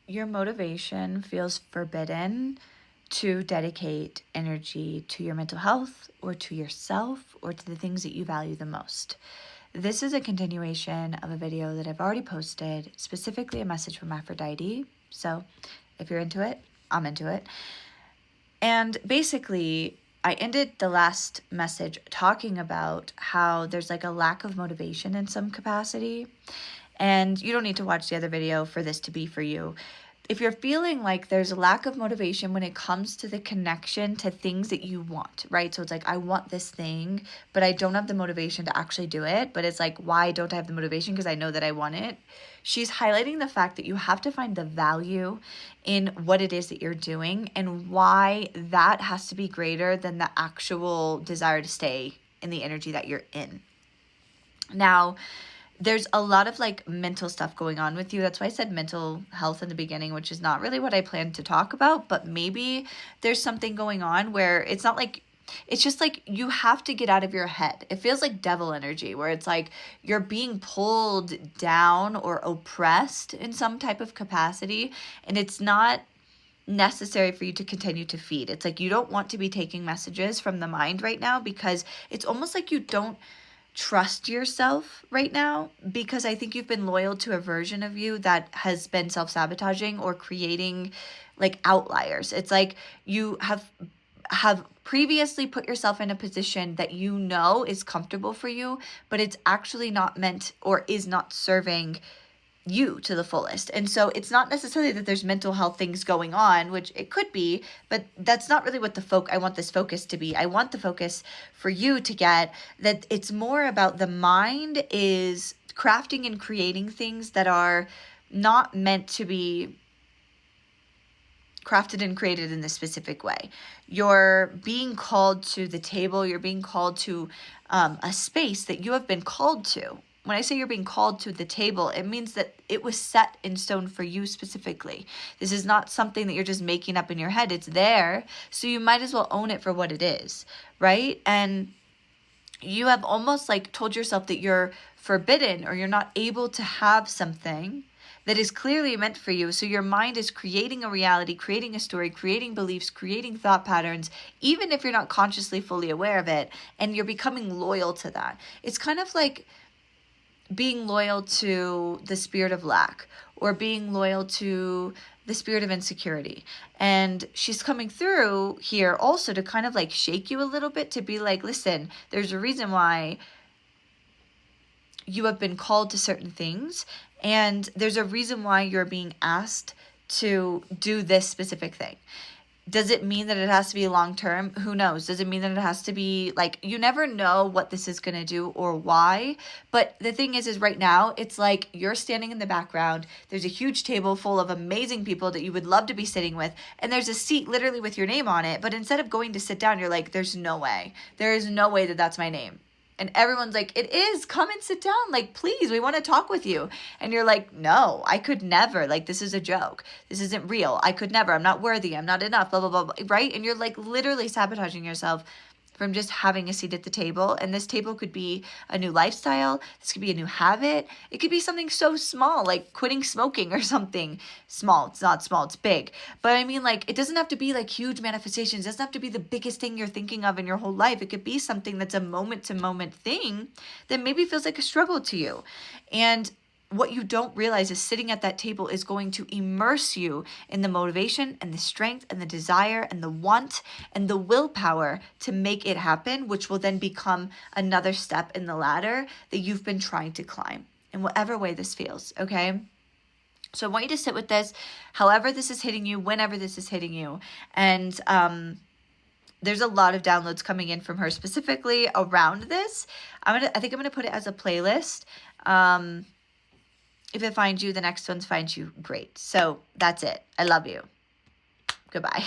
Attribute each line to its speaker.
Speaker 1: your motivation feels forbidden to dedicate energy to your mental health or to yourself or to the things that you value the most. This is a continuation of a video that I've already posted, specifically a message from Aphrodite. So if you're into it, I'm into it. And basically, I ended the last message talking about how there's like a lack of motivation in some capacity. And you don't need to watch the other video for this to be for you. If you're feeling like there's a lack of motivation when it comes to the connection to things that you want, right? So it's like, I want this thing, but I don't have the motivation to actually do it. But it's like, why don't I have the motivation? Because I know that I want it. She's highlighting the fact that you have to find the value in what it is that you're doing and why that has to be greater than the actual desire to stay in the energy that you're in. Now, there's a lot of like mental stuff going on with you. That's why I said mental health in the beginning, which is not really what I planned to talk about, but maybe there's something going on where it's not like, it's just like you have to get out of your head. It feels like devil energy where it's like you're being pulled down or oppressed in some type of capacity, and it's not necessary for you to continue to feed. It's like you don't want to be taking messages from the mind right now because it's almost like you don't trust yourself right now, because I think you've been loyal to a version of you that has been self-sabotaging or creating like outliers. It's like you have previously put yourself in a position that you know is comfortable for you, but it's actually not meant or is not serving you to the fullest. And so it's not necessarily that there's mental health things going on, which it could be, but that's not really what I want this focus to be. I want the focus for you to get that it's more about the mind is crafting and creating things that are not meant to be crafted and created in this specific way. You're being called to the table. You're being called to a space that you have been called to. When I say you're being called to the table, it means that it was set in stone for you specifically. This is not something that you're just making up in your head. It's there, so you might as well own it for what it is, right? And you have almost like told yourself that you're forbidden or you're not able to have something that is clearly meant for you. So your mind is creating a reality, creating a story, creating beliefs, creating thought patterns, even if you're not consciously fully aware of it, and you're becoming loyal to that. It's kind of like being loyal to the spirit of lack or being loyal to the spirit of insecurity. And she's coming through here also to kind of like shake you a little bit, to be like, listen, there's a reason why you have been called to certain things, and there's a reason why you're being asked to do this specific thing. Does it mean that it has to be long term? Who knows? Does it mean that it has to be like, you never know what this is going to do or why. But the thing is right now, it's like you're standing in the background. There's a huge table full of amazing people that you would love to be sitting with. And there's a seat literally with your name on it. But instead of going to sit down, you're like, there's no way. There is no way that that's my name. And everyone's like, it is, come and sit down. Like, please, we want to talk with you. And you're like, no, I could never. Like, this is a joke. This isn't real. I could never. I'm not worthy. I'm not enough, blah, blah, blah, blah, right? And you're like literally sabotaging yourself from just having a seat at the table. And this table could be a new lifestyle. This could be a new habit. It could be something so small, like quitting smoking or something small. It's not small, it's big. But I mean, like, it doesn't have to be like huge manifestations. It doesn't have to be the biggest thing you're thinking of in your whole life. It could be something that's a moment to moment thing that maybe feels like a struggle to you. And what you don't realize is sitting at that table is going to immerse you in the motivation and the strength and the desire and the want and the willpower to make it happen, which will then become another step in the ladder that you've been trying to climb in whatever way this feels, okay? So I want you to sit with this, however this is hitting you, whenever this is hitting you. And there's a lot of downloads coming in from her specifically around this. I think I'm gonna put it as a playlist. If it finds you, the next one's finds you, great. So that's it. I love you. Goodbye.